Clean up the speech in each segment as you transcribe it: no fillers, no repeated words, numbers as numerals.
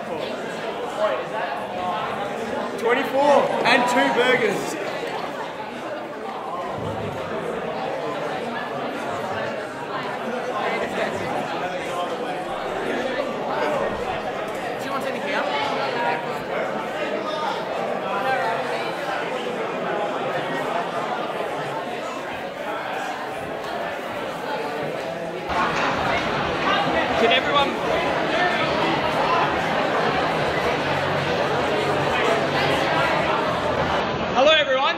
for? Wait, is that 24 and 2 burgers. Do you want anything else? Can everyone... Hello everyone.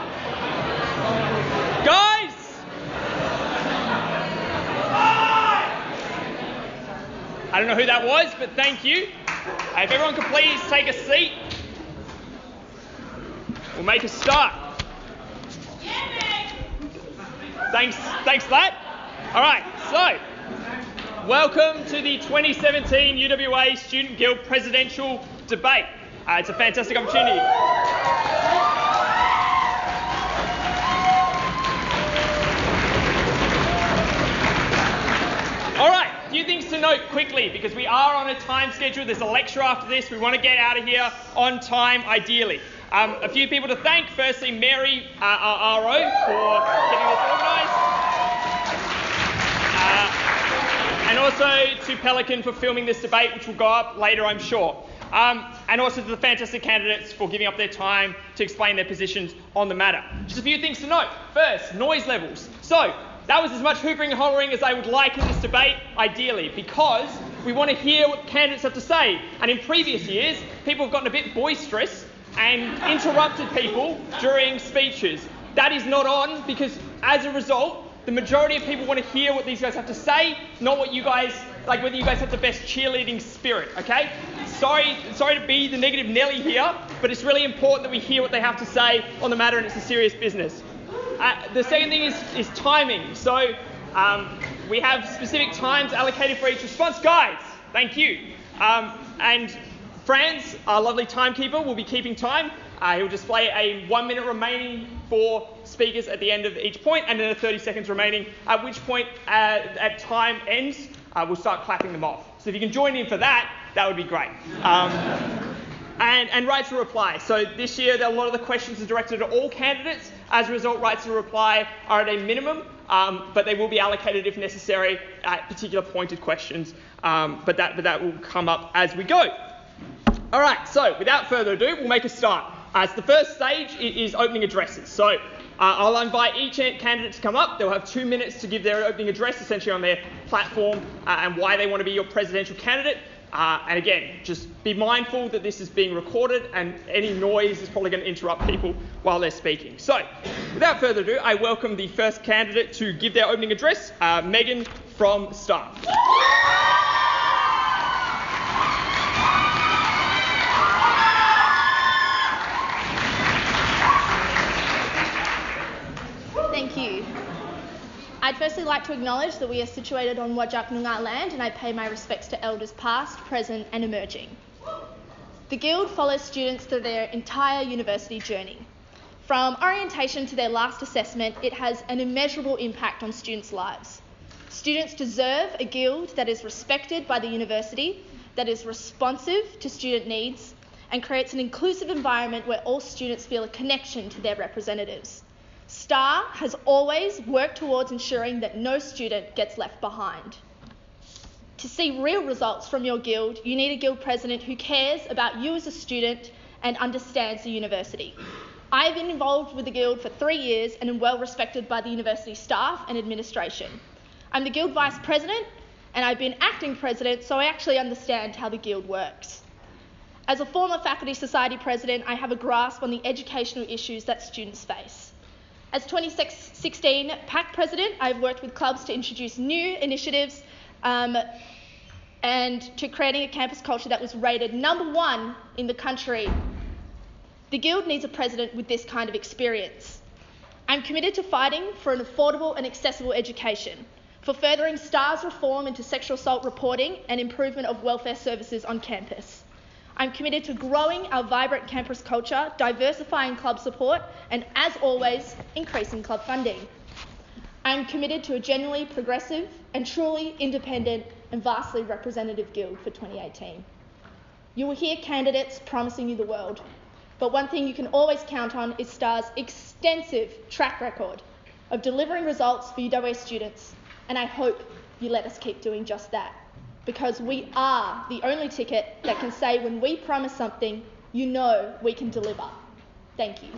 Guys! I don't know who that was, but thank you. If everyone could please take a seat, we'll make a start. Thanks for that. All right, so welcome to the 2017 UWA Student Guild Presidential Debate. It's a fantastic opportunity. All right, a few things to note quickly because we are on a time schedule. There's a lecture after this. We want to get out of here on time, ideally. A few people to thank. Firstly, Mary, our RO, for getting this organised. And also to Pelican for filming this debate, which will go up later, I'm sure. And also to the fantastic candidates for giving up their time to explain their positions on the matter. Just a few things to note. First, noise levels. So, that was as much hooping and hollering as I would like in this debate, ideally, because we want to hear what candidates have to say. And in previous years, people have gotten a bit boisterous and interrupted people during speeches. That is not on because, as a result, the majority of people want to hear what these guys have to say, not what you guys, like whether you guys have the best cheerleading spirit, okay? Sorry to be the negative Nelly here, but it's really important that we hear what they have to say on the matter, and it's a serious business. The second thing is timing. So we have specific times allocated for each response. Guys, thank you. And Franz, our lovely timekeeper, will be keeping time. He'll display a 1 minute remaining for speakers at the end of each point, and then a 30 seconds remaining, at which point, at time ends, we'll start clapping them off. So if you can join in for that, that would be great. And rights to reply. So this year, a lot of the questions are directed at all candidates. As a result, rights to reply are at a minimum, but they will be allocated if necessary at particular pointed questions. But that will come up as we go. All right, so without further ado, we'll make a start. So the first stage is opening addresses. So I'll invite each candidate to come up. They'll have 2 minutes to give their opening address, essentially on their platform and why they want to be your presidential candidate. And again, just be mindful that this is being recorded and any noise is probably going to interrupt people while they're speaking. So, without further ado, I welcome the first candidate to give their opening address, Megan from Star. Thank you. I'd firstly like to acknowledge that we are situated on Whadjuk Noongar land, and I pay my respects to elders past, present and emerging. The Guild follows students through their entire university journey. From orientation to their last assessment, it has an immeasurable impact on students' lives. Students deserve a Guild that is respected by the university, that is responsive to student needs, and creates an inclusive environment where all students feel a connection to their representatives. STAR has always worked towards ensuring that no student gets left behind. To see real results from your Guild, you need a Guild president who cares about you as a student and understands the university. I have been involved with the Guild for 3 years and am well respected by the university staff and administration. I'm the Guild Vice President and I've been acting President, so I actually understand how the Guild works. As a former Faculty Society President, I have a grasp on the educational issues that students face. As 2016 PAC President, I've worked with clubs to introduce new initiatives and to creating a campus culture that was rated #1 in the country. The Guild needs a president with this kind of experience. I'm committed to fighting for an affordable and accessible education, for furthering STAR's reform into sexual assault reporting and improvement of welfare services on campus. I'm committed to growing our vibrant campus culture, diversifying club support, and as always, increasing club funding. I'm committed to a genuinely progressive and truly independent and vastly representative Guild for 2018. You will hear candidates promising you the world. But one thing you can always count on is STAR's extensive track record of delivering results for UWA students, and I hope you let us keep doing just that, because we are the only ticket that can say when we promise something, you know we can deliver. Thank you.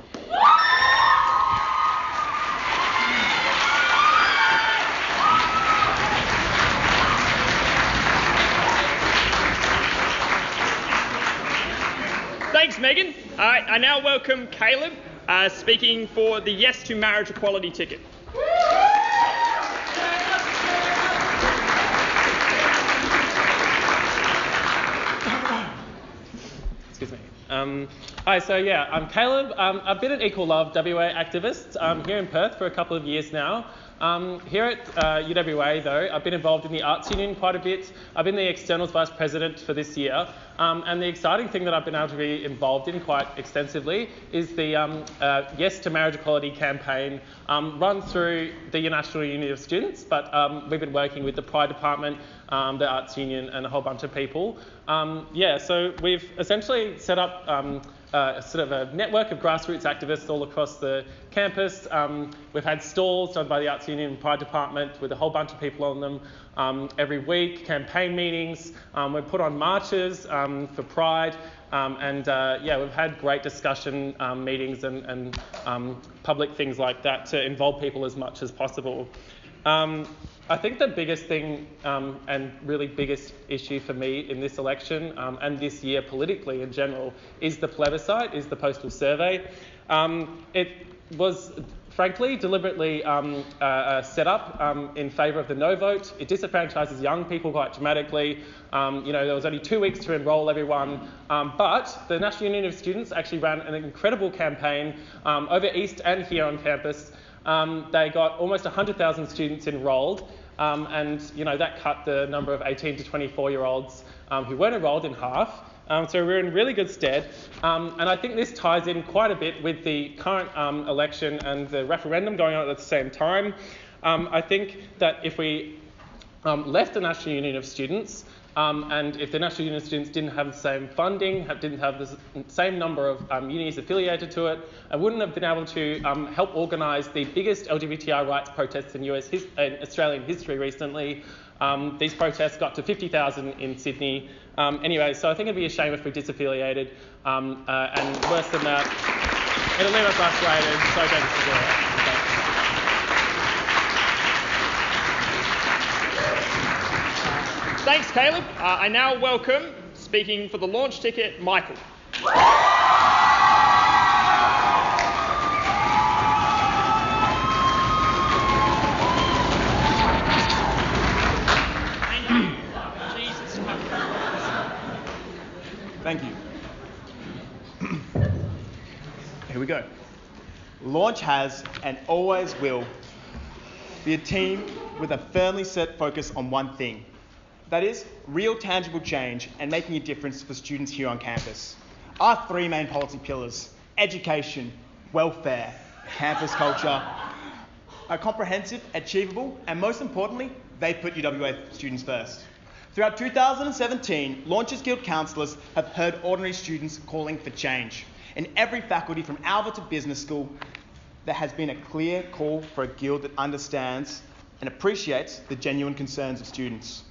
Thanks, Megan. I now welcome Caleb, speaking for the Yes to Marriage Equality ticket. Excuse me. Hi, so yeah, I'm Caleb. I've been an Equal Love WA activist here in Perth for a couple of years now. Here at UWA, though, I've been involved in the Arts Union quite a bit. I've been the Externals Vice President for this year. And the exciting thing that I've been able to be involved in quite extensively is the Yes to Marriage Equality campaign run through the National Union of Students, but we've been working with the Pride Department, the Arts Union, and a whole bunch of people. So we've essentially set up sort of a network of grassroots activists all across the campus. We've had stalls done by the Arts Union and Pride Department with a whole bunch of people on them every week, campaign meetings. We've put on marches for Pride, we've had great discussion meetings and public things like that to involve people as much as possible. I think the biggest thing and really biggest issue for me in this election and this year politically in general is the plebiscite, is the postal survey. It was frankly deliberately set up in favour of the no vote. It disenfranchises young people quite dramatically. There was only 2 weeks to enrol everyone, but the National Union of Students actually ran an incredible campaign over East and here on campus. They got almost 100,000 students enrolled, that cut the number of 18 to 24-year-olds who weren't enrolled in half. So we're in really good stead. And I think this ties in quite a bit with the current election and the referendum going on at the same time. I think that if we left the National Union of Students, and if the National Union of Students didn't have the same funding, didn't have the same number of unis affiliated to it, and wouldn't have been able to help organise the biggest LGBTI rights protests in Australian history recently. These protests got to 50,000 in Sydney. So I think it'd be a shame if we disaffiliated, and worse than that, it'll leave us frustrated, so thanks for doing it. Thanks, Caleb. I now welcome, speaking for the launch ticket, Michael. Thank you. Here we go. Launch has and always will be a team with a firmly set focus on one thing. That is, real tangible change and making a difference for students here on campus. Our three main policy pillars, education, welfare, campus culture, are comprehensive, achievable, and most importantly, they put UWA students first. Throughout 2017, Launch's Guild counsellors have heard ordinary students calling for change. In every faculty from Alva to business school, there has been a clear call for a guild that understands and appreciates the genuine concerns of students.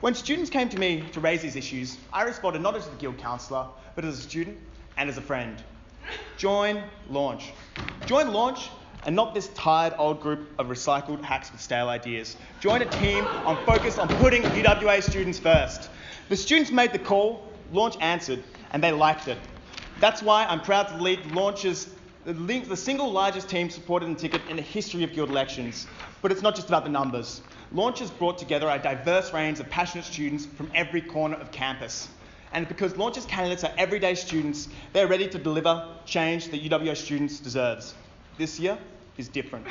When students came to me to raise these issues, I responded not as the Guild counsellor, but as a student and as a friend. Join Launch. Join Launch and not this tired old group of recycled hacks with stale ideas. Join a team focused on putting UWA students first. The students made the call, Launch answered, and they liked it. That's why I'm proud to lead the single largest team supported in ticket in the history of Guild elections. But it's not just about the numbers. Launch has brought together a diverse range of passionate students from every corner of campus. And because Launch's candidates are everyday students, they're ready to deliver change that UWA students deserves. This year is different.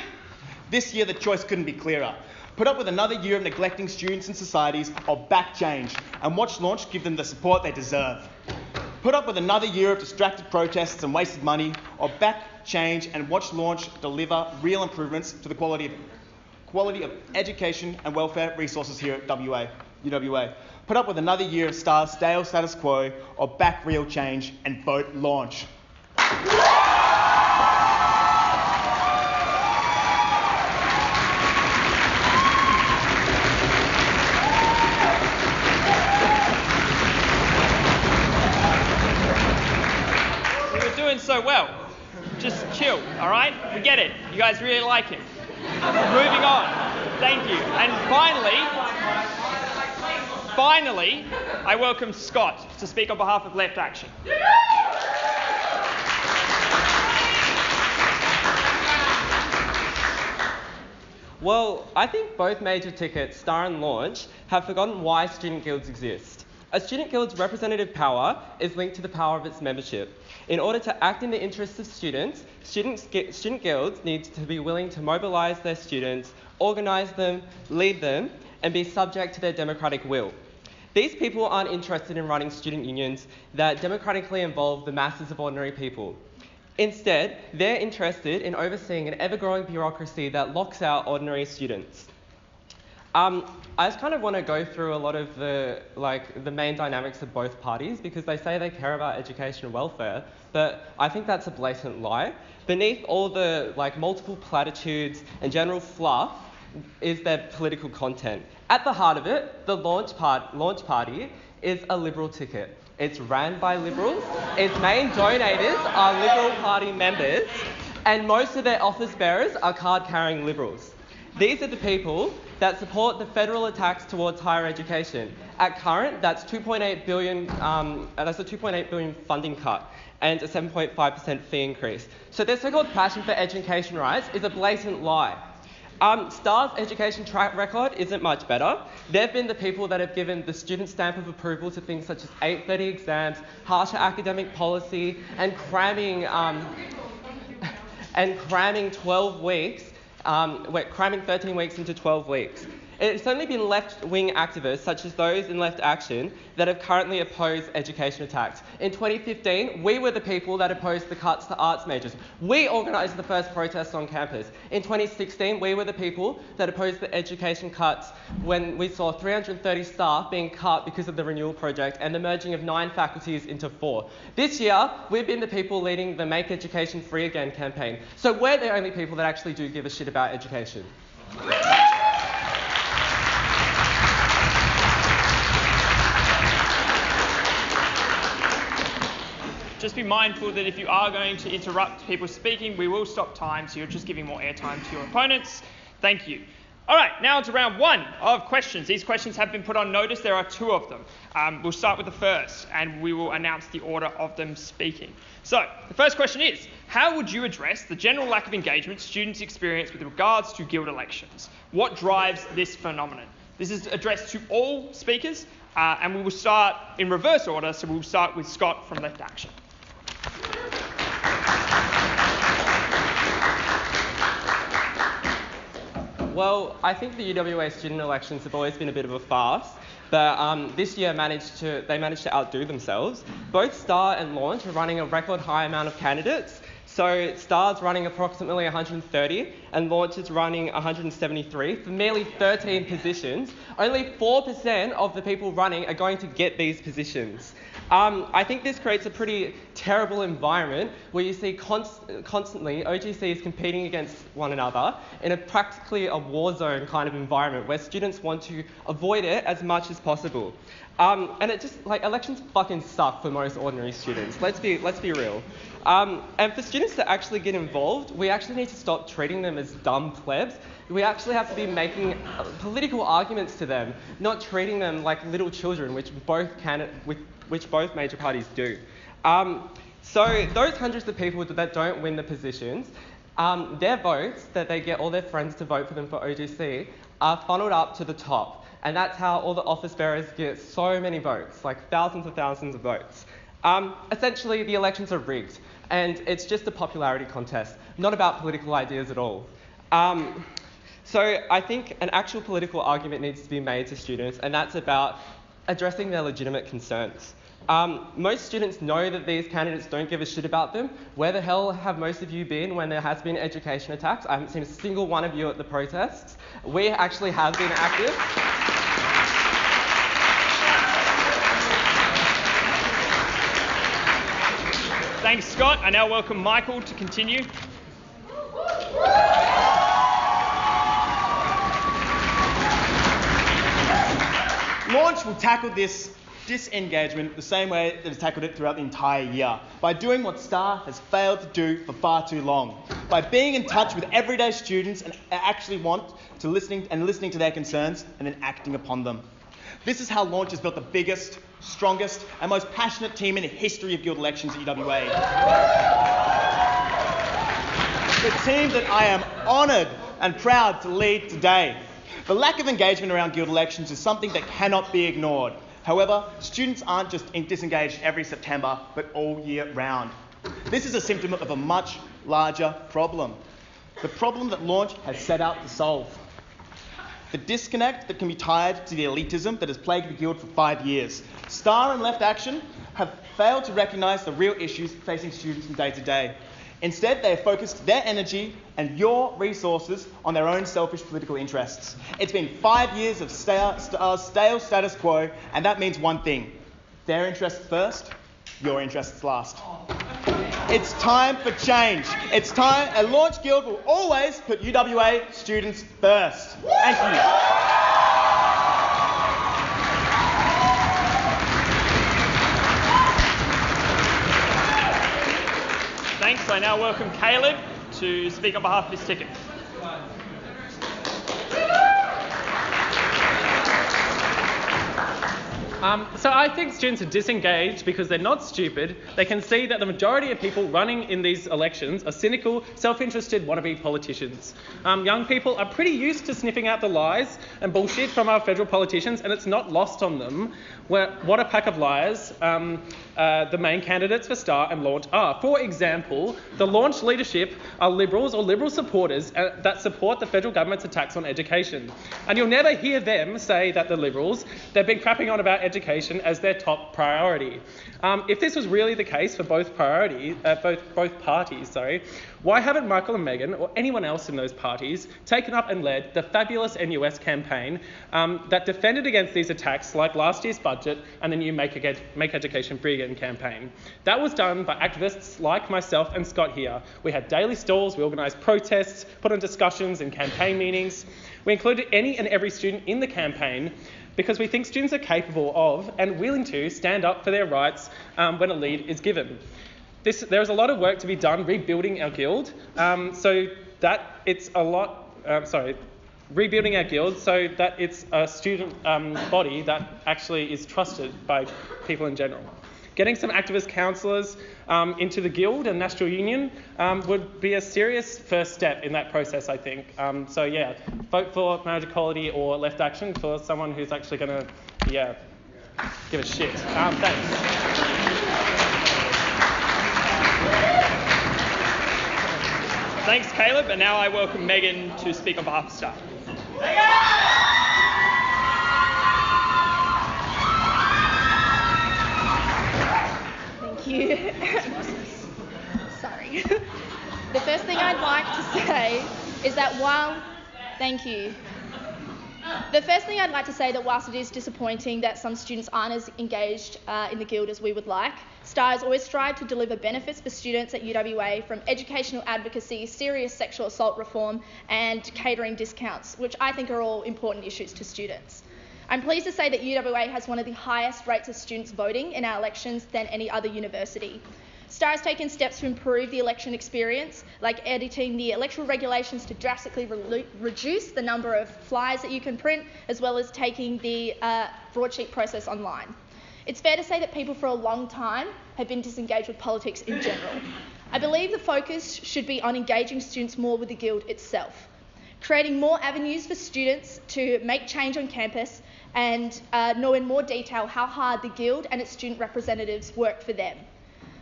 This year the choice couldn't be clearer. Put up with another year of neglecting students and societies, or back change and watch Launch give them the support they deserve. Put up with another year of distracted protests and wasted money, or back change and watch Launch deliver real improvements to the quality of education and welfare resources here at UWA. put up with another year of STAR's stale status quo, or back real change and vote launch. So well. Just chill, all right? We get it. You guys really like him. Moving on. Thank you. And finally, I welcome Scott to speak on behalf of Left Action. Well, I think both major tickets, STAR and Launch, have forgotten why student guilds exist. A student guild's representative power is linked to the power of its membership. In order to act in the interests of students, student guilds need to be willing to mobilise their students, organise them, lead them, and be subject to their democratic will. These people aren't interested in running student unions that democratically involve the masses of ordinary people. Instead, they're interested in overseeing an ever-growing bureaucracy that locks out ordinary students. I just kind of want to go through a lot of the main dynamics of both parties, because they say they care about education and welfare, but I think that's a blatant lie. Beneath all the multiple platitudes and general fluff is their political content. At the heart of it, the Launch Party is a Liberal ticket. It's ran by Liberals, its main donators are Liberal Party members, and most of their office bearers are card-carrying Liberals. These are the people that support the federal attacks towards higher education. At current, that's $2.8 billion. That's a $2.8 billion funding cut and a 7.5% fee increase. So their so-called passion for education rights is a blatant lie. STAR's education track record isn't much better. They've been the people that have given the student stamp of approval to things such as 8:30 exams, harsher academic policy, and cramming 12 weeks. Cramming 13 weeks into 12 weeks. It's only been left-wing activists, such as those in Left Action, that have currently opposed education attacks. In 2015, we were the people that opposed the cuts to arts majors. We organised the first protests on campus. In 2016, we were the people that opposed the education cuts when we saw 330 staff being cut because of the renewal project and the merging of 9 faculties into 4. This year, we've been the people leading the Make Education Free Again campaign. So we're the only people that actually do give a shit about education. Just be mindful that if you are going to interrupt people speaking, we will stop time, so you're just giving more airtime to your opponents. Thank you. All right, now it's round 1 of questions. These questions have been put on notice. There are 2 of them. We'll start with the first, and we will announce the order of them speaking. So, the first question is, how would you address the general lack of engagement students experience with regards to guild elections? What drives this phenomenon? This is addressed to all speakers, and we will start in reverse order, so we'll start with Scott from Left Action. Well, I think the UWA student elections have always been a bit of a farce, but this year they managed to outdo themselves. Both STAR and Launch are running a record high amount of candidates. So STAR's running approximately 130 and Launch is running 173 for merely 13 positions. Only 4% of the people running are going to get these positions. I think this creates a pretty terrible environment where you see constantly OGCs competing against one another in a practically a war zone kind of environment where students want to avoid it as much as possible. And it just, elections fucking suck for most ordinary students. Let's be real. And for students to actually get involved, we actually need to stop treating them as dumb plebs. We actually have to be making political arguments to them, not treating them like little children, which both major parties do. So those hundreds of people that don't win the positions, their votes that they get all their friends to vote for them for OGC are funneled up to the top. And that's how all the office bearers get so many votes, like thousands and thousands of votes. Essentially, the elections are rigged, and it's just a popularity contest, not about political ideas at all. So I think an actual political argument needs to be made to students, and that's about addressing their legitimate concerns. Most students know that these candidates don't give a shit about them. Where the hell have most of you been when there has been education attacks? I haven't seen a single one of you at the protests. We actually have been active. Thanks, Scott. I now welcome Michael to continue. Launch will tackle this disengagement the same way that it's tackled it throughout the entire year, by doing what STAR has failed to do for far too long, by being in touch with everyday students and actually listening to their concerns and then acting upon them. This is how Launch has built the biggest, strongest and most passionate team in the history of guild elections at UWA. The team that I am honoured and proud to lead today. The lack of engagement around guild elections is something that cannot be ignored. However, students aren't just disengaged every September, but all year round. This is a symptom of a much larger problem. The problem that Launch has set out to solve. The disconnect that can be tied to the elitism that has plagued the Guild for 5 years. STAR and Left Action have failed to recognise the real issues facing students from day to day. Instead, they have focused their energy and your resources on their own selfish political interests. It's been 5 years of stale status quo, and that means one thing: their interests first, your interests last. It's time for change. It's time. A Launch Guild will always put UWA students first. Thank you. Thanks. I now welcome Caleb to speak on behalf of his ticket. So I think students are disengaged because they're not stupid. They can see that the majority of people running in these elections are cynical, self-interested, wannabe politicians. Young people are pretty used to sniffing out the lies and bullshit from our federal politicians, and it's not lost on them what a pack of liars the main candidates for STAR and Launch are. For example, the Launch leadership are Liberals or Liberal supporters that support the federal government's attacks on education. And you'll never hear them say that the Liberals, they've been crapping on about education as their top priority. If this was really the case for both parties, why haven't Michael and Megan or anyone else in those parties taken up and led the fabulous NUS campaign that defended against these attacks, like last year's budget and the new Make Education Free Again campaign? That was done by activists like myself and Scott here. We had daily stalls, we organised protests, put on discussions and campaign meetings. We included any and every student in the campaign because we think students are capable of and willing to stand up for their rights when a lead is given. There is a lot of work to be done rebuilding our guild, rebuilding our guild so that it's a student body that actually is trusted by people in general. Getting some activist councillors into the Guild and National Union would be a serious first step in that process, I think. So yeah, vote for marriage equality or Left Action for someone who's actually going to, give a shit. Thanks. Thanks, Caleb. And now I welcome Megan to speak on behalf of STAR. Thank you. Sorry. The first thing I'd like to say is that whilst it is disappointing that some students aren't as engaged in the Guild as we would like, STAR has always strived to deliver benefits for students at UWA, from educational advocacy, serious sexual assault reform and catering discounts, which I think are all important issues to students. I'm pleased to say that UWA has one of the highest rates of students voting in our elections than any other university. STAR has taken steps to improve the election experience, like editing the electoral regulations to drastically reduce the number of flyers that you can print, as well as taking the broadsheet process online. It's fair to say that people for a long time have been disengaged with politics in general. I believe the focus should be on engaging students more with the Guild itself, creating more avenues for students to make change on campus and know in more detail how hard the Guild and its student representatives work for them.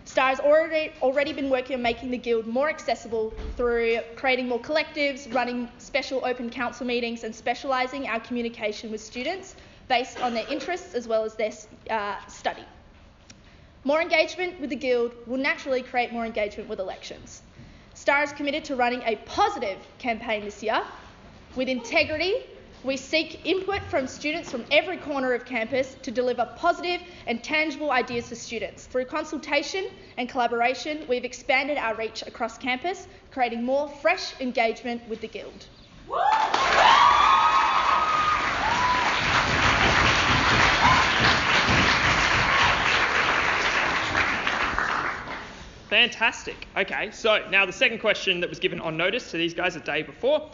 STAR has already been working on making the Guild more accessible through creating more collectives, running special open council meetings and specialising our communication with students based on their interests as well as their study. More engagement with the Guild will naturally create more engagement with elections. STAR is committed to running a positive campaign this year with integrity We seek input from students from every corner of campus to deliver positive and tangible ideas for students. Through consultation and collaboration, we've expanded our reach across campus, creating more fresh engagement with the Guild. Fantastic. Okay, so now the second question that was given on notice to these guys the day before.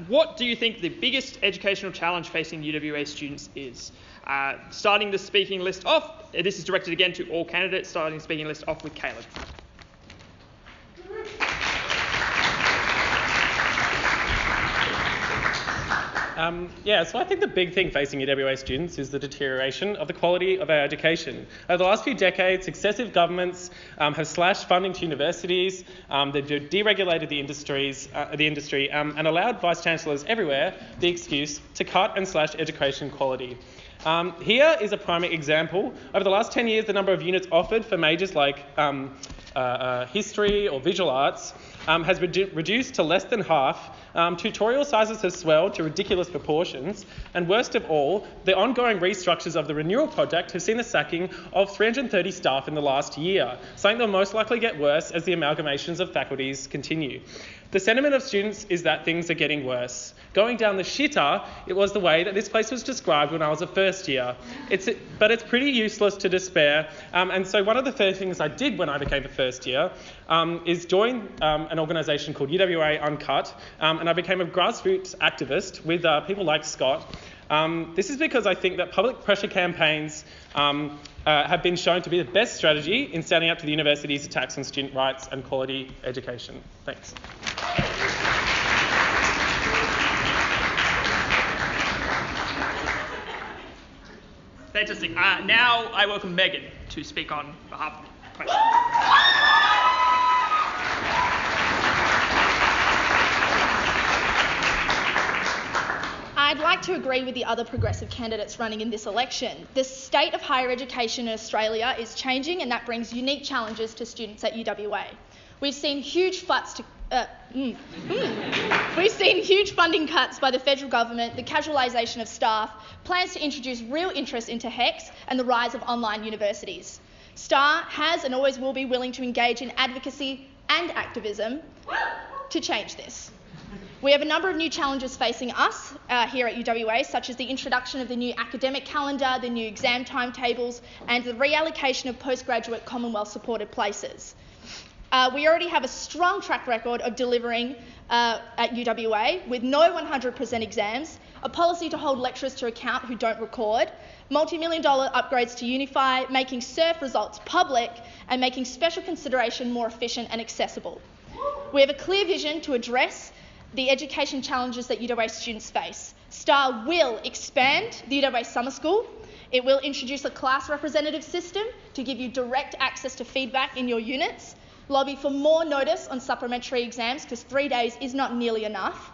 What do you think the biggest educational challenge facing UWA students is? Starting the speaking list off, this is directed again to all candidates, starting the speaking list off with Caleb. So I think the big thing facing UWA students is the deterioration of the quality of our education. Over the last few decades, successive governments have slashed funding to universities, they've deregulated the industry and allowed vice-chancellors everywhere the excuse to cut and slash education quality. Here is a prime example. Over the last 10 years, the number of units offered for majors like history or visual arts has reduced to less than half. Tutorial sizes have swelled to ridiculous proportions, and worst of all, the ongoing restructures of the renewal project have seen the sacking of 330 staff in the last year, something that will most likely get worse as the amalgamations of faculties continue. The sentiment of students is that things are getting worse. Going down the shitter, it was the way that this place was described when I was a first year. But it's pretty useless to despair. And so one of the first things I did when I became a first year is join an organisation called UWA Uncut, and I became a grassroots activist with people like Scott. This is because I think that public pressure campaigns have been shown to be the best strategy in standing up to the university's attacks on student rights and quality education. Thanks. Fantastic. Now I welcome Megan to speak on behalf of the question. I'd like to agree with the other progressive candidates running in this election. The state of higher education in Australia is changing, and that brings unique challenges to students at UWA. We've seen huge huge funding cuts by the federal government, the casualisation of staff, plans to introduce real interest into HECS, and the rise of online universities. STAR has and always will be willing to engage in advocacy and activism to change this. We have a number of new challenges facing us here at UWA, such as the introduction of the new academic calendar, the new exam timetables, and the reallocation of postgraduate Commonwealth-supported places. We already have a strong track record of delivering at UWA with no 100% exams, a policy to hold lecturers to account who don't record, multi-million-dollar upgrades to Unify, making SURF results public, and making special consideration more efficient and accessible. We have a clear vision to address the education challenges that UWA students face. STAR will expand the UWA summer school. It will introduce a class representative system to give you direct access to feedback in your units, lobby for more notice on supplementary exams because 3 days is not nearly enough,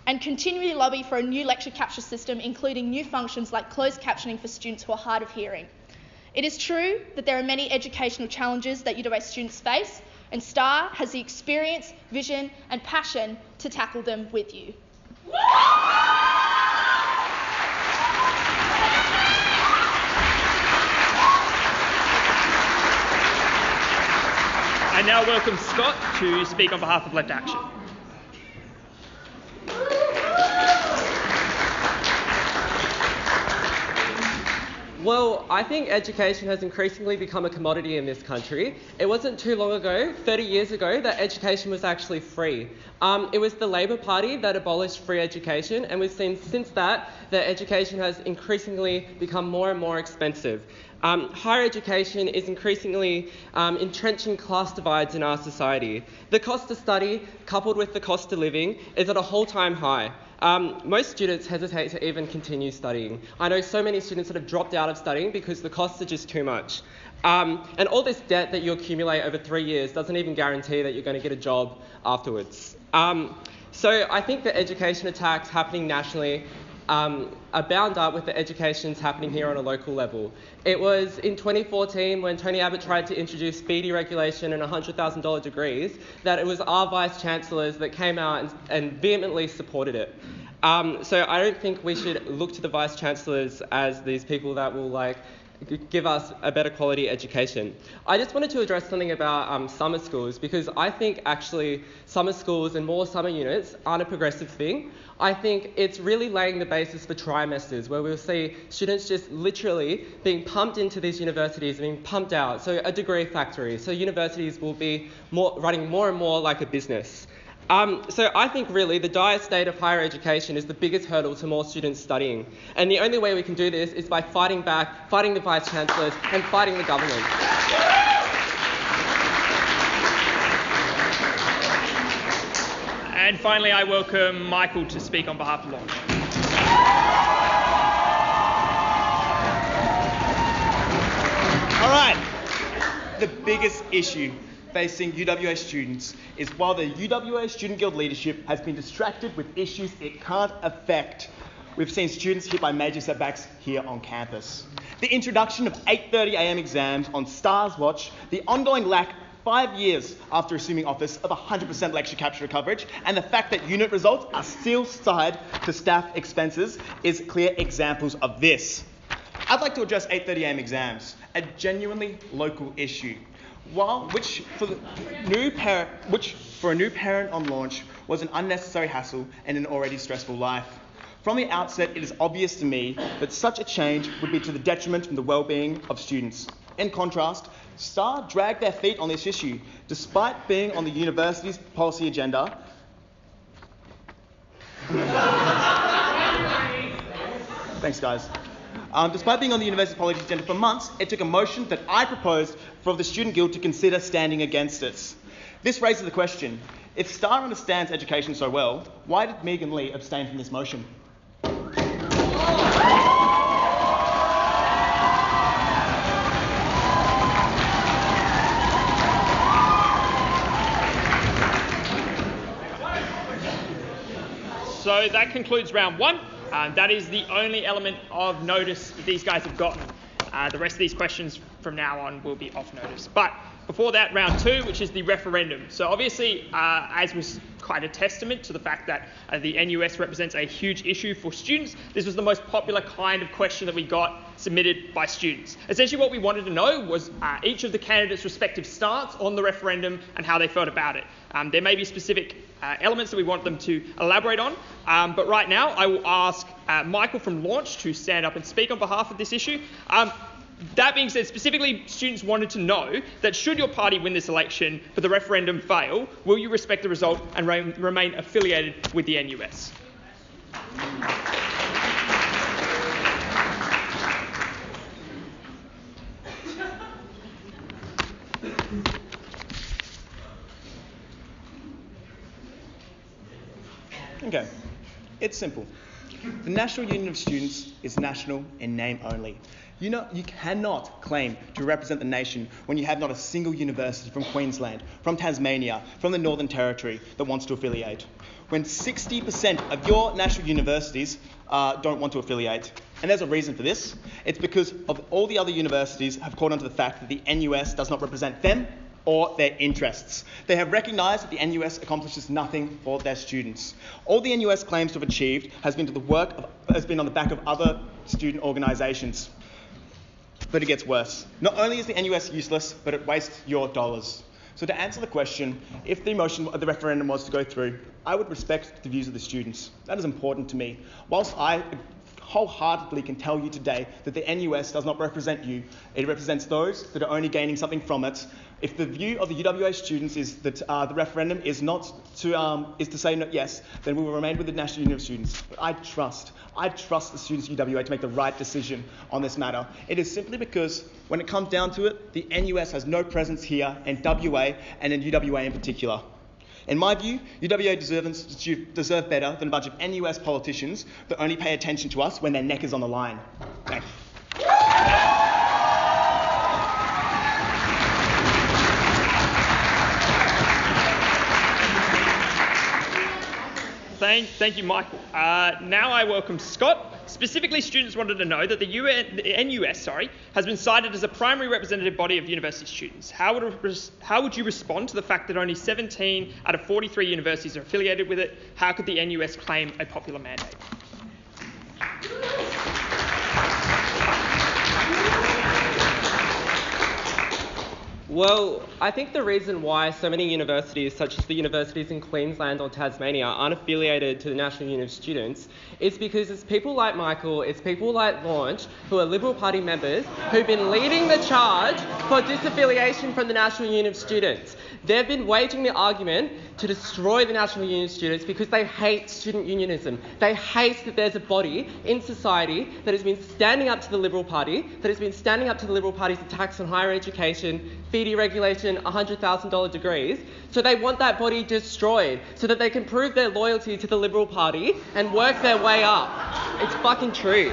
and continually lobby for a new lecture capture system, including new functions like closed captioning for students who are hard of hearing. It is true that there are many educational challenges that UWA students face, and STAR has the experience, vision, and passion to tackle them with you. I now welcome Scott to speak on behalf of Left Action. Well, I think education has increasingly become a commodity in this country. It wasn't too long ago, 30 years ago, that education was actually free. It was the Labor Party that abolished free education, and we've seen since that education has increasingly become more and more expensive. Higher education is increasingly entrenching class divides in our society. The cost to study, coupled with the cost of living, is at a whole-time high. Most students hesitate to even continue studying. I know so many students that have dropped out of studying because the costs are just too much. And all this debt that you accumulate over 3 years doesn't even guarantee that you're going to get a job afterwards. So I think the education attacks happening nationally are bound up with the educations happening here on a local level. It was in 2014 when Tony Abbott tried to introduce speedy regulation and $100,000 degrees that it was our vice-chancellors that came out and vehemently supported it. So I don't think we should look to the vice chancellors as these people that will give us a better quality education. I just wanted to address something about summer schools, because I think actually summer schools and more summer units aren't a progressive thing. I think it's really laying the basis for trimesters, where we'll see students just literally being pumped into these universities and being pumped out. So a degree factory. So universities will be running more and more like a business. So I think really the dire state of higher education is the biggest hurdle to more students studying. And the only way we can do this is by fighting back, fighting the vice chancellors and fighting the government. And finally, I welcome Michael to speak on behalf of Launch. All right. The biggest issue facing UWA students is while the UWA Student Guild leadership has been distracted with issues it can't affect, we've seen students hit by major setbacks here on campus. The introduction of 8:30 a.m. exams on Stars Watch, the ongoing lack 5 years after assuming office of 100% lecture capture coverage, and the fact that unit results are still tied to staff expenses is clear examples of this. I'd like to address 8:30 a.m. exams, a genuinely local issue. Which for a new parent on launch was an unnecessary hassle and an already stressful life. From the outset, it is obvious to me that such a change would be to the detriment from the well-being of students. In contrast, STAR dragged their feet on this issue, despite being on the university's policy agenda. Thanks, guys. Despite being on the university policy agenda for months, it took a motion that I proposed for the Student Guild to consider standing against it. This raises the question, if STAR understands education so well, why did Megan Lee abstain from this motion? So that concludes round one. That is the only element of notice that these guys have gotten. The rest of these questions from now on will be off notice. But before that, round two, which is the referendum. So obviously, as was quite a testament to the fact that the NUS represents a huge issue for students, this was the most popular kind of question that we got submitted by students. Essentially what we wanted to know was each of the candidates' respective stance on the referendum and how they felt about it. There may be specific elements that we want them to elaborate on, but right now I will ask Michael from Launch to stand up and speak on behalf of this issue. That being said, specifically, students wanted to know that should your party win this election but the referendum fail, will you respect the result and remain affiliated with the NUS? Okay, it's simple. The National Union of Students is national in name only. You cannot claim to represent the nation when you have not a single university from Queensland, from Tasmania, from the Northern Territory that wants to affiliate. When 60% of your national universities don't want to affiliate. And there's a reason for this. It's because of all the other universities have caught on to the fact that the NUS does not represent them or their interests. They have recognised that the NUS accomplishes nothing for their students. All the NUS claims to have achieved has been on the back of other student organisations. But it gets worse. Not only is the NUS useless, but it wastes your dollars. So to answer the question, if the motion of the referendum was to go through, I would respect the views of the students. That is important to me. Whilst I wholeheartedly can tell you today that the NUS does not represent you, it represents those that are only gaining something from it. If the view of the UWA students is that the referendum is to say no, yes, then we will remain with the National Union of Students. But I trust the students of UWA to make the right decision on this matter. It is simply because when it comes down to it, the NUS has no presence here in WA and in UWA in particular. In my view, UWA deserve better than a bunch of NUS politicians that only pay attention to us when their neck is on the line. Thanks. Thank you, Michael. Now I welcome Scott Specifically, students wanted to know that the NUS has been cited as a primary representative body of university students. How would you respond to the fact that only 17 out of 43 universities are affiliated with it? How could the NUS claim a popular mandate? Well, I think the reason why so many universities, such as the universities in Queensland or Tasmania, aren't affiliated to the National Union of Students is because it's people like Michael, it's people like Launch, who are Liberal Party members, who've been leading the charge for disaffiliation from the National Union of Students. They've been waging the argument to destroy the National Union of Students because they hate student unionism. They hate that there's a body in society that has been standing up to the Liberal Party, that has been standing up to the Liberal Party's attacks on higher education, fee deregulation, $100,000 degrees. So they want that body destroyed so that they can prove their loyalty to the Liberal Party and work their way up. It's fucking true.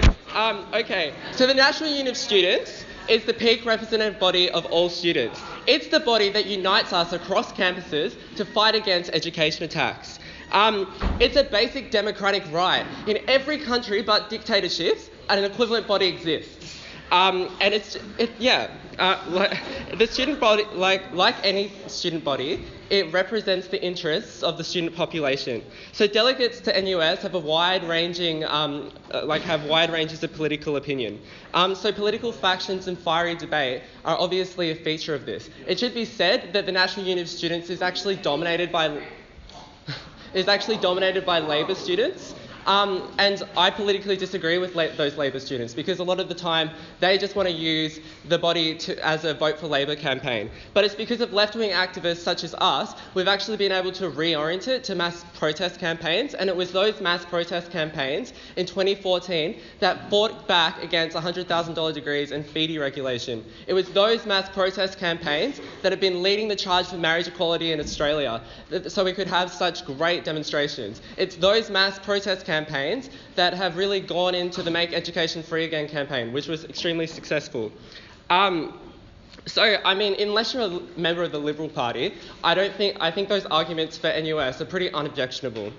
Okay, so the National Union of Students is the peak representative body of all students. It's the body that unites us across campuses to fight against education attacks. It's a basic democratic right. In every country but dictatorships, an equivalent body exists. The student body, like any student body, it represents the interests of the student population. So delegates to NUS have a wide-ranging, have wide ranges of political opinion. So political factions and fiery debate are obviously a feature of this. It should be said that the National Union of Students is actually dominated by Labor students. And I politically disagree with those Labor students because a lot of the time they just want to use the body as a vote for Labor campaign. But it's because of left-wing activists such as us, we've actually been able to reorient it to mass protest campaigns, and it was those mass protest campaigns in 2014 that fought back against $100,000 degrees and fee deregulation. It was those mass protest campaigns that have been leading the charge for marriage equality in Australia, so we could have such great demonstrations. It's those mass protest campaigns that have really gone into the Make Education Free Again campaign, which was extremely successful. Unless you're a member of the Liberal Party, I think those arguments for NUS are pretty unobjectionable.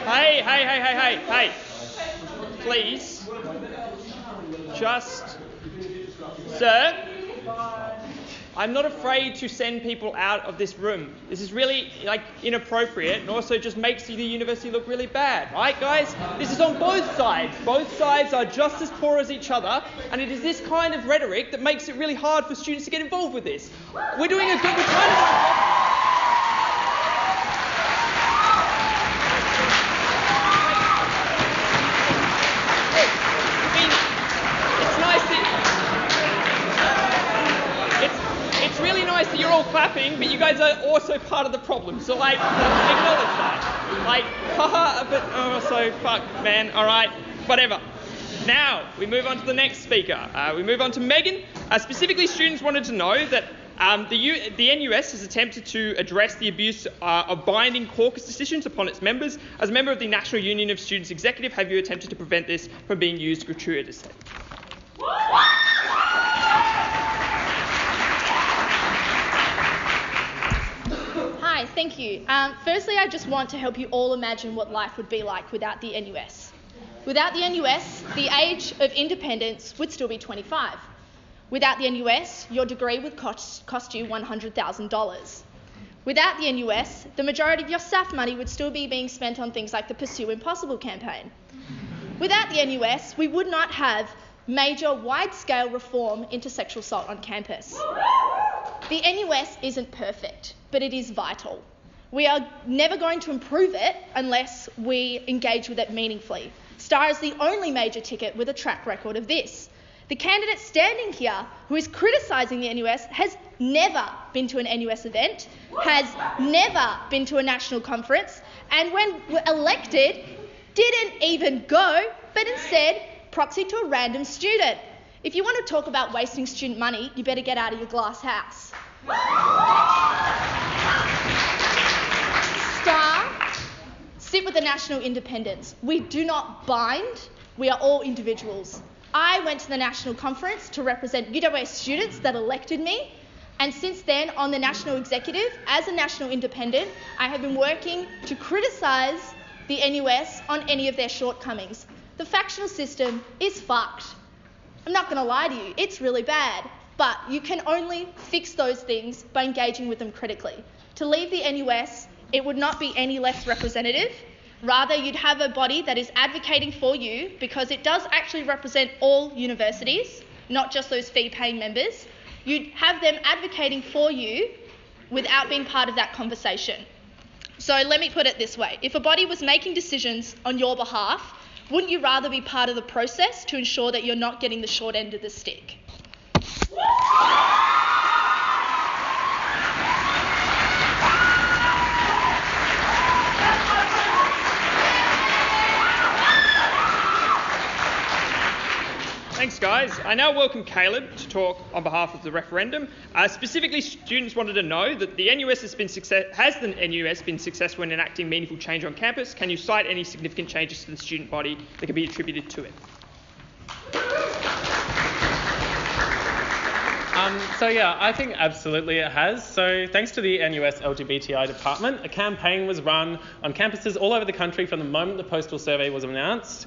Hey. Please. Sir, I'm not afraid to send people out of this room. This is really inappropriate and also just makes the university look really bad, right guys? This is on both sides. Both sides are just as poor as each other, and it is this kind of rhetoric that makes it really hard for students to get involved with this. We're trying to It's really nice that you're all clapping, but you guys are also part of the problem. So, acknowledge that. Fuck, man. All right, whatever. Now, we move on to the next speaker. We move on to Megan. Specifically, students wanted to know that the NUS has attempted to address the abuse of binding caucus decisions upon its members. As a member of the National Union of Students Executive, have you attempted to prevent this from being used gratuitously? Hi, thank you. Firstly, I just want to help you all imagine what life would be like without the NUS. Without the NUS, the age of independence would still be 25. Without the NUS, your degree would cost you $100,000. Without the NUS, the majority of your SAF money would still be being spent on things like the Pursue Impossible campaign. Without the NUS, we would not have major wide-scale reform into sexual assault on campus. The NUS isn't perfect, but it is vital. We are never going to improve it unless we engage with it meaningfully. STAR is the only major ticket with a track record of this. The candidate standing here who is criticising the NUS has never been to an NUS event, has never been to a national conference, and when elected, didn't even go, but instead proxied to a random student. If you want to talk about wasting student money, you better get out of your glass house. STAR, sit with the national independents. We do not bind, we are all individuals. I went to the national conference to represent UWA students that elected me. And since then, on the national executive, as a national independent, I have been working to criticise the NUS on any of their shortcomings. The factional system is fucked. I'm not going to lie to you, it's really bad. But you can only fix those things by engaging with them critically. To leave the NUS, it would not be any less representative. Rather, you'd have a body that is advocating for you, because it does actually represent all universities, not just those fee-paying members. You'd have them advocating for you without being part of that conversation. So let me put it this way. If a body was making decisions on your behalf, wouldn't you rather be part of the process to ensure that you're not getting the short end of the stick? Thanks, guys. I now welcome Caleb to talk on behalf of the referendum. Specifically, students wanted to know that the NUS has the NUS been successful in enacting meaningful change on campus? Can you cite any significant changes to the student body that can be attributed to it? I think absolutely it has. So thanks to the NUS LGBTI department, a campaign was run on campuses all over the country from the moment the postal survey was announced.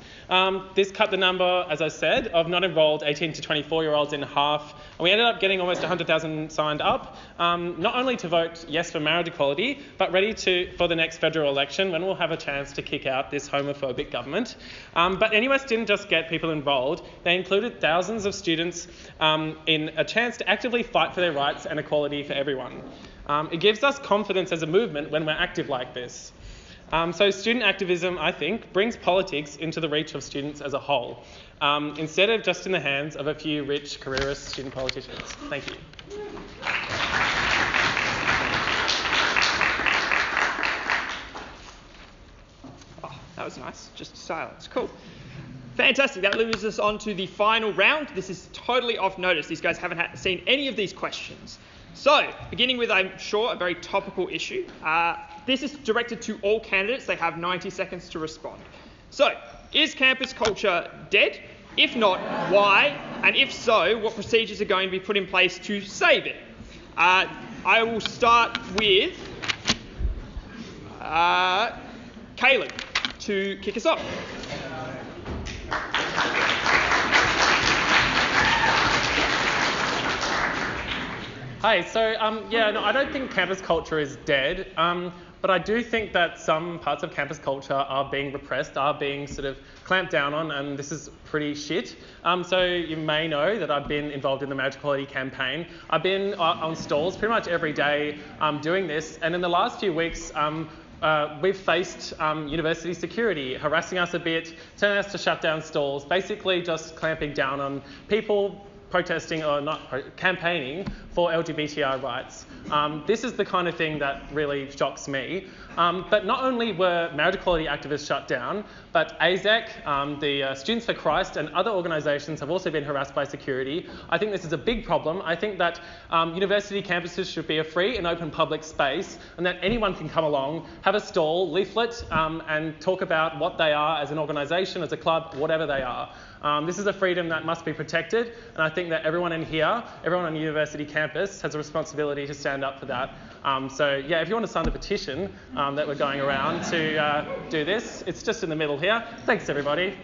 This cut the number, as I said, of not enrolled 18 to 24-year-olds in half, and we ended up getting almost 100,000 signed up, not only to vote yes for marriage equality, but ready for the next federal election when we'll have a chance to kick out this homophobic government. But NUS didn't just get people enrolled, they included thousands of students in a chance to actively fight for their rights and equality for everyone. It gives us confidence as a movement when we're active like this. So student activism, I think, brings politics into the reach of students as a whole, instead of just in the hands of a few rich, careerist student politicians. Thank you. Oh, that was nice. Just silence. Cool. Fantastic. That moves us on to the final round. This is totally off notice. These guys haven't seen any of these questions. So, beginning with, I'm sure, a very topical issue. This is directed to all candidates. They have 90 seconds to respond. So, is campus culture dead? If not, why? And if so, what procedures are going to be put in place to save it? I will start with Caleb to kick us off. Hi, I don't think campus culture is dead, but I do think that some parts of campus culture are being repressed, are being sort of clamped down on, and this is pretty shit. So you may know that I've been involved in the marriage equality campaign. I've been on stalls pretty much every day doing this, and in the last few weeks, we've faced university security harassing us a bit, telling us to shut down stalls, basically just clamping down on people protesting or not campaigning for LGBTI rights. This is the kind of thing that really shocks me. But not only were marriage equality activists shut down, but AZEC, the Students for Christ and other organisations have also been harassed by security. I think this is a big problem. I think that university campuses should be a free and open public space, and that anyone can come along, have a stall, leaflet, and talk about what they are as an organisation, as a club, whatever they are. This is a freedom that must be protected, and I think that everyone in here, everyone on the university campus has a responsibility to stand up for that. If you want to sign the petition that we're going around to do this, it's just in the middle here. Thanks, everybody.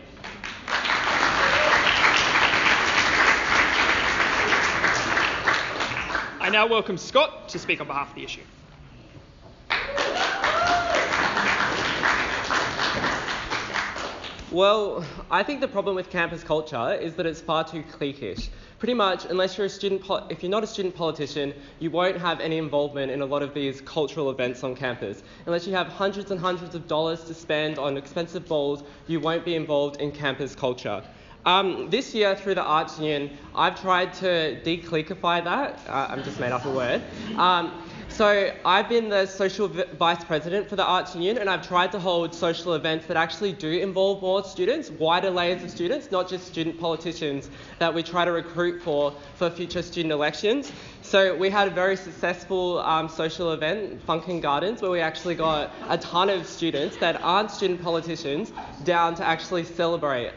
I now welcome Scott to speak on behalf of the issue. Well, I think the problem with campus culture is that it's far too cliquish. Pretty much, unless you're if you're not a student politician, you won't have any involvement in a lot of these cultural events on campus. Unless you have hundreds and hundreds of dollars to spend on expensive balls, you won't be involved in campus culture. This year, through the Arts Union, I've tried to decliquify that. I've just made up a word. So I've been the social vice president for the Arts Union, and I've tried to hold social events that actually do involve more students, wider layers of students, not just student politicians that we try to recruit for future student elections. So we had a very successful social event, Funkin' Gardens, where we actually got a ton of students that aren't student politicians down to actually celebrate.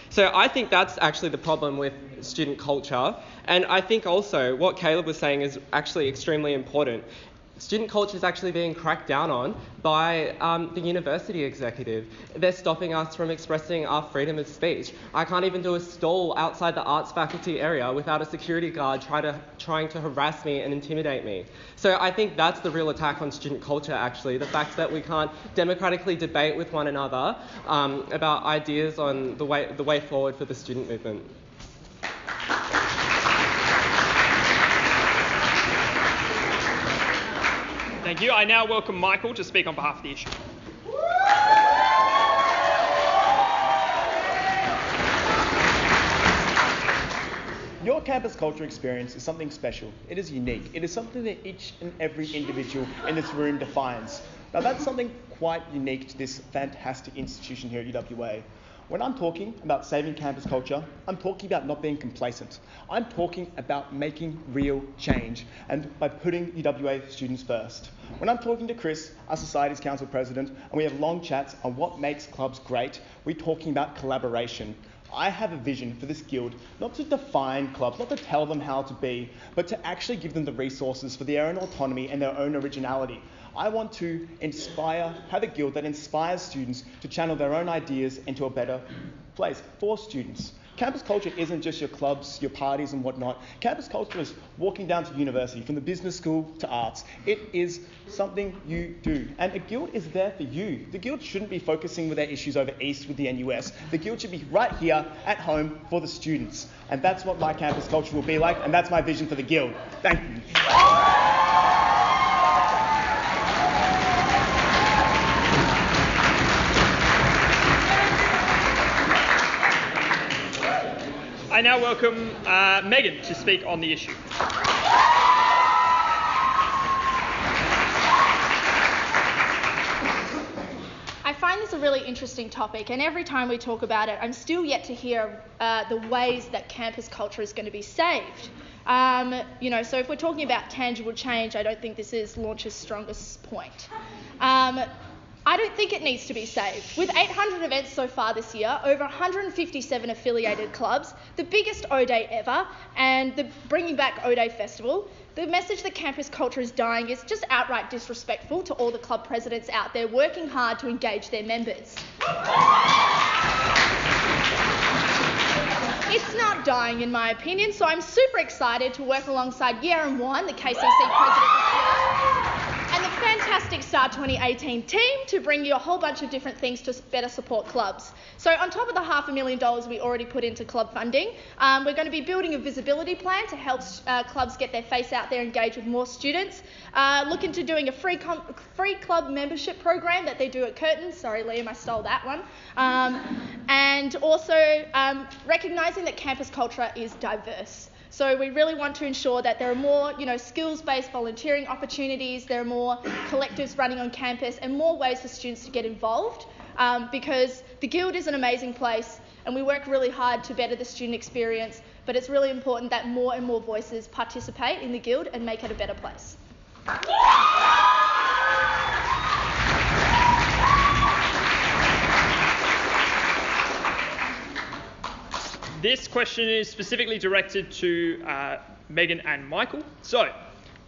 So I think that's actually the problem with student culture. And I think also what Caleb was saying is actually extremely important. Student culture is actually being cracked down on by the university executive. They're stopping us from expressing our freedom of speech. I can't even do a stall outside the arts faculty area without a security guard trying to harass me and intimidate me. So I think that's the real attack on student culture, actually, the fact that we can't democratically debate with one another about ideas on the way forward for the student movement. Thank you. I now welcome Michael to speak on behalf of the issue. Your campus culture experience is something special. It is unique. It is something that each and every individual in this room defines. Now that's something quite unique to this fantastic institution here at UWA. When I'm talking about saving campus culture, I'm talking about not being complacent. I'm talking about making real change, and by putting UWA students first. When I'm talking to Chris, our Societies Council President, and we have long chats on what makes clubs great, we're talking about collaboration. I have a vision for this guild, not to define clubs, not to tell them how to be, but to actually give them the resources for their own autonomy and their own originality. I want to have a guild that inspires students to channel their own ideas into a better place for students. Campus culture isn't just your clubs, your parties and whatnot. Campus culture is walking down to university, from the business school to arts. It is something you do. And a guild is there for you. The guild shouldn't be focusing with their issues over east with the NUS. The guild should be right here at home for the students. And that's what my campus culture will be like, and that's my vision for the guild. Thank you. I now welcome Megan to speak on the issue. I find this a really interesting topic, and every time we talk about it, I'm still yet to hear the ways that campus culture is going to be saved. So if we're talking about tangible change, I don't think this is Launch's strongest point. I don't think it needs to be saved. With 800 events so far this year, over 157 affiliated clubs, the biggest O-Day ever, and the bringing back O-Day Festival, the message that campus culture is dying is just outright disrespectful to all the club presidents out there working hard to engage their members. It's not dying, in my opinion, so I'm super excited to work alongside Yaron Wan, the KCC president this year, and the fantastic Star 2018 team to bring you a whole bunch of different things to better support clubs. So on top of the $500,000 we already put into club funding, we're going to be building a visibility plan to help clubs get their face out there, engage with more students. Look into doing a free club membership program that they do at Curtin. Sorry, Liam, I stole that one. And also recognising that campus culture is diverse. So we really want to ensure that there are more, skills-based volunteering opportunities, there are more collectives running on campus, and more ways for students to get involved, because the Guild is an amazing place, and we work really hard to better the student experience, but it's really important that more and more voices participate in the Guild and make it a better place. This question is specifically directed to Megan and Michael. So,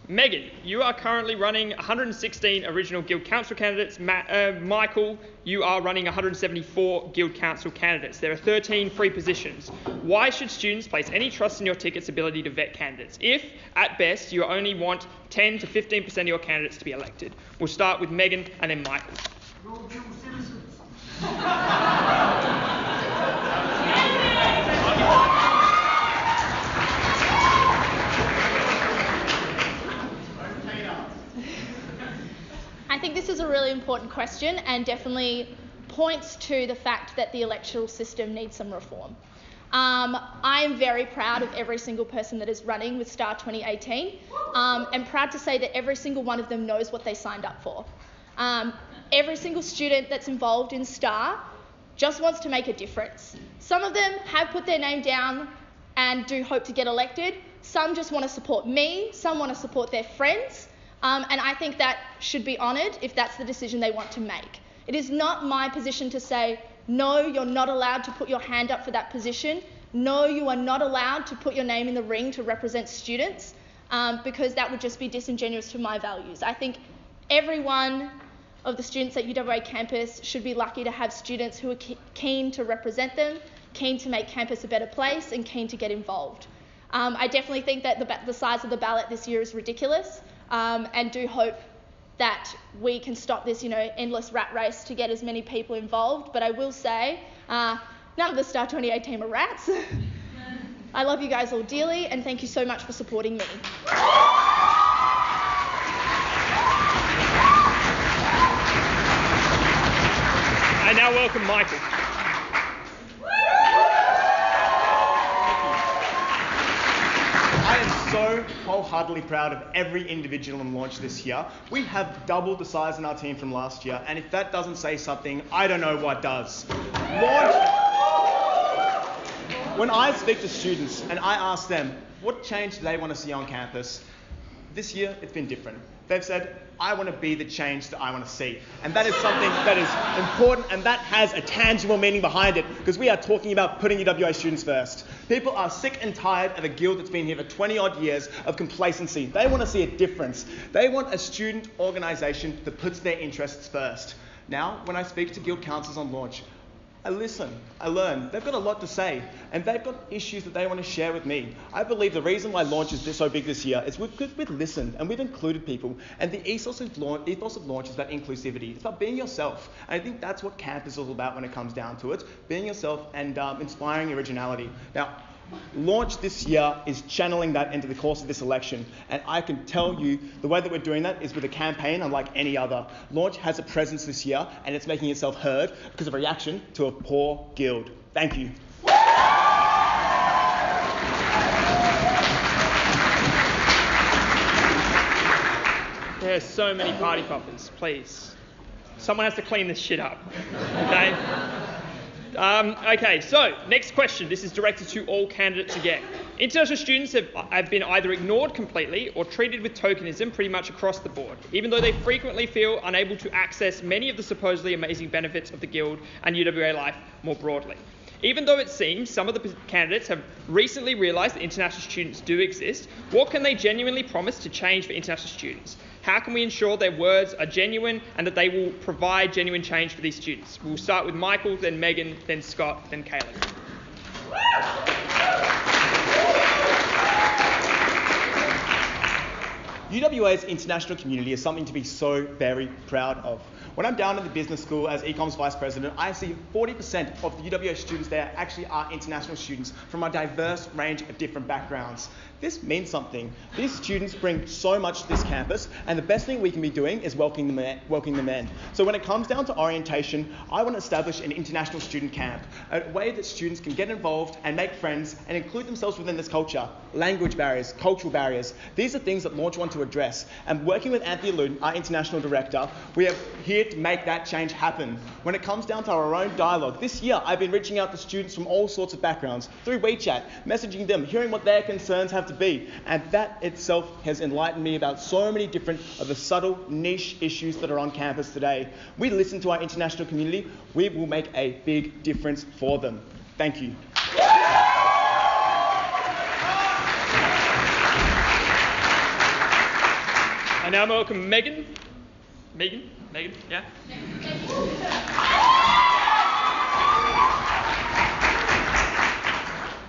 Megan, you are currently running 116 original Guild Council candidates. Michael, you are running 174 Guild Council candidates. There are 13 free positions. Why should students place any trust in your ticket's ability to vet candidates if, at best, you only want 10 to 15% of your candidates to be elected? We'll start with Megan and then Michael. Roll dual citizens. I think this is a really important question and definitely points to the fact that the electoral system needs some reform. I am very proud of every single person that is running with Star 2018 and proud to say that every single one of them knows what they signed up for. Every single student that's involved in Star just wants to make a difference. Some of them have put their name down and do hope to get elected. Some just want to support me, some want to support their friends, and I think that should be honoured if that's the decision they want to make. It is not my position to say, no, you're not allowed to put your hand up for that position. No, you are not allowed to put your name in the ring to represent students, because that would just be disingenuous to my values. I think every one of the students at UWA campus should be lucky to have students who are keen to represent them, keen to make campus a better place, and keen to get involved. I definitely think that the size of the ballot this year is ridiculous, and do hope that we can stop this, endless rat race to get as many people involved. But I will say, none of the Star 28 team are rats. I love you guys all dearly, and thank you so much for supporting me. I now welcome Michael. I am so wholeheartedly proud of every individual in launch this year. We have doubled the size in our team from last year, and if that doesn't say something, I don't know what does. When I speak to students and I ask them what change do they want to see on campus, this year it's been different. They've said, I want to be the change that I want to see. And that is something that is important, and that has a tangible meaning behind it, because we are talking about putting UWA students first. People are sick and tired of a guild that's been here for 20 odd years of complacency. They want to see a difference. They want a student organisation that puts their interests first. Now, when I speak to guild councillors on launch, I listen, I learn. They've got a lot to say, and they've got issues that they want to share with me. I believe the reason why launch is so big this year is because we've listened and we've included people, and the ethos of launch is about inclusivity. It's about being yourself, and I think that's what camp is all about when it comes down to it, being yourself and inspiring originality. Now, launch this year is channeling that into the course of this election, and I can tell you the way that we're doing that is with a campaign unlike any other. Launch has a presence this year, and it's making itself heard because of a reaction to a poor guild. Thank you. There's so many party poppers, please. Someone has to clean this shit up, okay? Okay, so next question. This is directed to all candidates again. International students have been either ignored completely or treated with tokenism pretty much across the board, even though they frequently feel unable to access many of the supposedly amazing benefits of the Guild and UWA life more broadly. Even though it seems some of the candidates have recently realised that international students do exist, what can they genuinely promise to change for international students? How can we ensure their words are genuine and that they will provide genuine change for these students? We'll start with Michael, then Megan, then Scott, then Cahill. UWA's international community is something to be so very proud of. When I'm down at the business school as Ecoms Vice President, I see 40% of the UWA students there actually are international students from a diverse range of different backgrounds. This means something. These students bring so much to this campus, and the best thing we can be doing is welcoming them in. So when it comes down to orientation, I want to establish an international student camp, a way that students can get involved and make friends and include themselves within this culture. Language barriers, cultural barriers, these are things that Launch want to address. And working with Anthony Luden, our international director, we are here to make that change happen. When it comes down to our own dialogue, this year I've been reaching out to students from all sorts of backgrounds through WeChat, messaging them, hearing what their concerns have to be, and that itself has enlightened me about so many different of the subtle niche issues that are on campus today. We listen to our international community, we will make a big difference for them. Thank you. I now welcome Megan. Megan, yeah?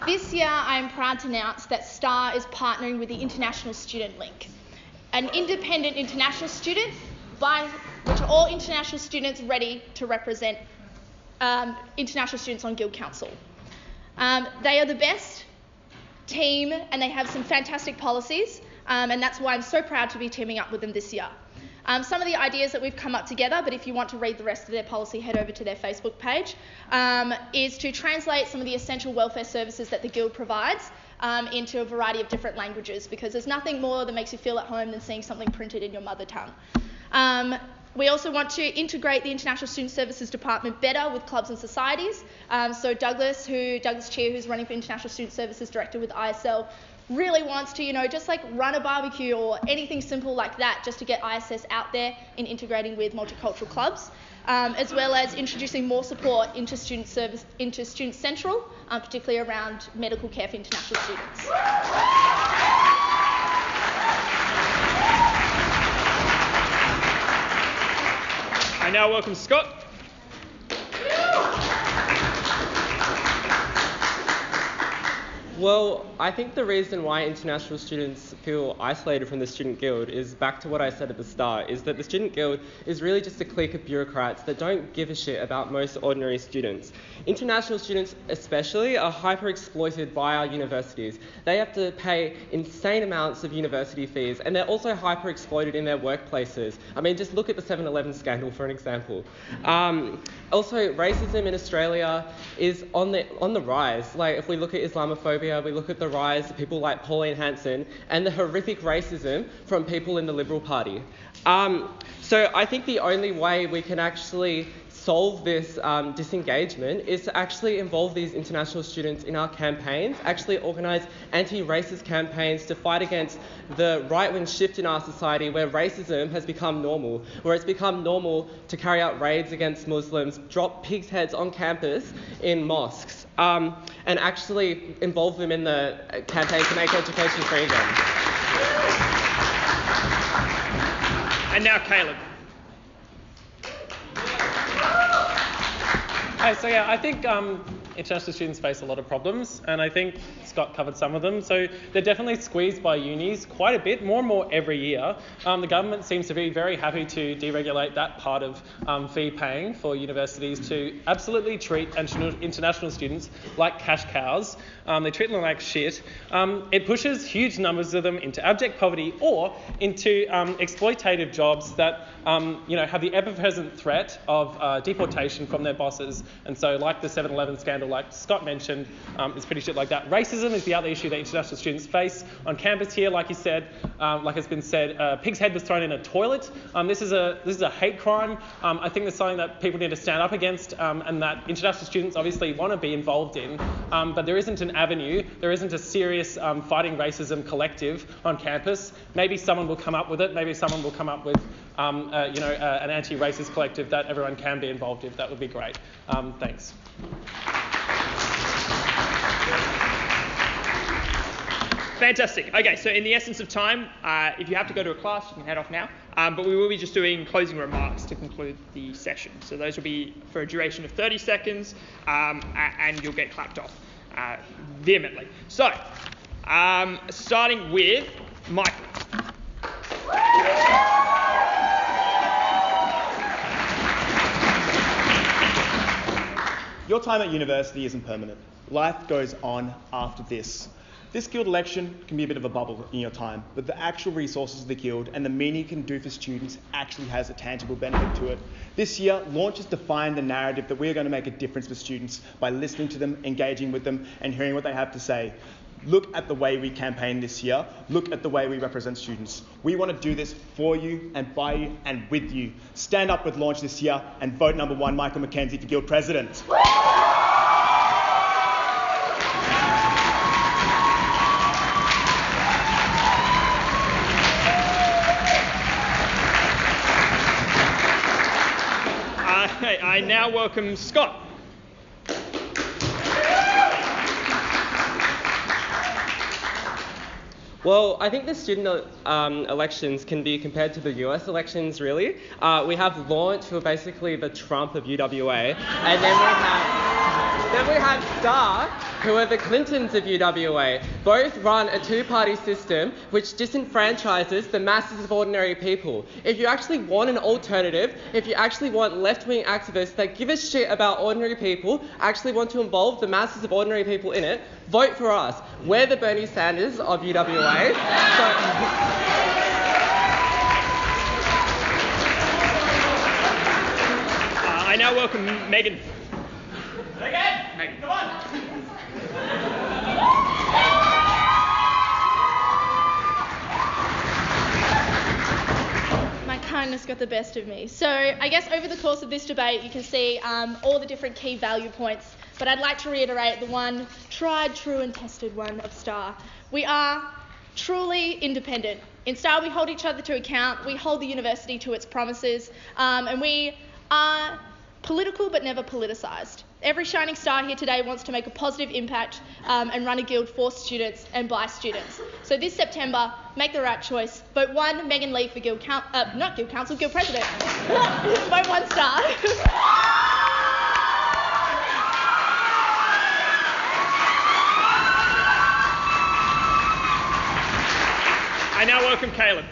This year, I am proud to announce that STAR is partnering with the International Student Link, an independent international student by which are all international students ready to represent international students on Guild Council. They are the best team, and they have some fantastic policies, and that's why I'm so proud to be teaming up with them this year. Some of the ideas that we've come up together, but if you want to read the rest of their policy, head over to their Facebook page, is to translate some of the essential welfare services that the Guild provides into a variety of different languages, because there's nothing more that makes you feel at home than seeing something printed in your mother tongue. We also want to integrate the International Student Services Department better with clubs and societies. So Douglas Cheer, who's running for International Student Services Director with ISL, really wants to, just like run a barbecue or anything simple like that, just to get ISS out there in integrating with multicultural clubs, as well as introducing more support into Student Central, particularly around medical care for international students. I now welcome Scott. Well, I think the reason why international students feel isolated from the Student Guild is back to what I said at the start, is that the Student Guild is really just a clique of bureaucrats that don't give a shit about most ordinary students. International students especially are hyper-exploited by our universities. They have to pay insane amounts of university fees, and they're also hyper-exploited in their workplaces. I mean, just look at the 7-Eleven scandal for an example. Also, racism in Australia is on the rise. Like, if we look at Islamophobia, we look at the rise of people like Pauline Hanson and the horrific racism from people in the Liberal Party. So I think the only way we can actually solve this disengagement is to actually involve these international students in our campaigns, actually organise anti-racist campaigns to fight against the right-wing shift in our society where racism has become normal, where it's become normal to carry out raids against Muslims, drop pigs' heads on campus in mosques, and actually involve them in the campaign to make education free again. And now Caleb. Hi, so yeah, I think international students face a lot of problems, and I think Scott covered some of them. So they're definitely squeezed by unis quite a bit, more and more every year. The government seems to be very happy to deregulate that part of fee paying for universities to absolutely treat international students like cash cows. They treat them like shit. It pushes huge numbers of them into abject poverty or into exploitative jobs that have the ever-present threat of deportation from their bosses. And so, like the 7-Eleven scandal, like Scott mentioned, it's pretty shit like that. Racism is the other issue that international students face on campus here. Like you said, like it's been said, a pig's head was thrown in a toilet. This is a hate crime. I think there's something that people need to stand up against, and that international students obviously want to be involved in. But there isn't an avenue. There isn't a serious fighting racism collective on campus. Maybe someone will come up with it. Maybe someone will come up with an anti-racist collective that everyone can be involved in. That would be great. Thanks. Fantastic. Okay, so in the essence of time, if you have to go to a class, you can head off now. But we will be just doing closing remarks to conclude the session. So those will be for a duration of 30 seconds, and you'll get clapped off vehemently. So, starting with Michael. Your time at university isn't permanent. Life goes on after this. This guild election can be a bit of a bubble in your time, but the actual resources of the guild and the meaning it can do for students actually has a tangible benefit to it. This year, Launch has defined the narrative that we're going to make a difference for students by listening to them, engaging with them, and hearing what they have to say. Look at the way we campaign this year. Look at the way we represent students. We want to do this for you and by you and with you. Stand up with Launch this year and vote number 1 Michael McKenzie for Guild President. I now welcome Scott. Well, I think the student elections can be compared to the US elections, really. We have Launch, who are basically the Trump of UWA, and then we have Star, who are the Clintons of UWA. Both run a two-party system which disenfranchises the masses of ordinary people. If you actually want an alternative, if you actually want left-wing activists that give a shit about ordinary people, actually want to involve the masses of ordinary people in it, vote for us. We're the Bernie Sanders of UWA. I now welcome Megan. Megan, come on. My kindness got the best of me. So I guess over the course of this debate, you can see all the different key value points, but I'd like to reiterate the one tried, true and tested one of STAR. We are truly independent. In STAR, we hold each other to account, we hold the university to its promises, and we are political but never politicised. Every shining star here today wants to make a positive impact and run a guild for students and by students. So this September, make the right choice. Vote 1 Megan Lee for Guild President. Vote 1 star. I now welcome Caleb.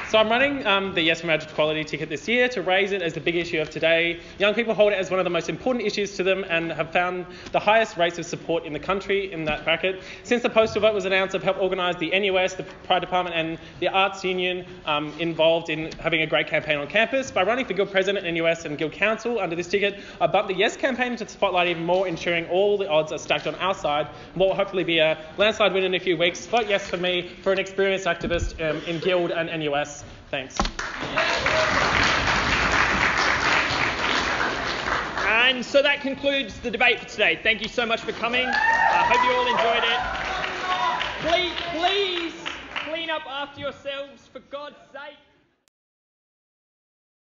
So I'm running the Yes for Marriage Equality ticket this year to raise it as the big issue of today. Young people hold it as one of the most important issues to them and have found the highest rates of support in the country in that bracket. Since the postal vote was announced, I've helped organise the NUS, the Pride Department and the Arts Union involved in having a great campaign on campus. By running for Guild President, NUS and Guild Council under this ticket, I bumped the Yes campaign into the spotlight even more, ensuring all the odds are stacked on our side. What will hopefully be a landslide win in a few weeks. Vote Yes for me, for an experienced activist in Guild and NUS. Thanks. And so that concludes the debate for today. Thank you so much for coming. I hope you all enjoyed it. Please clean up after yourselves, for God's sake.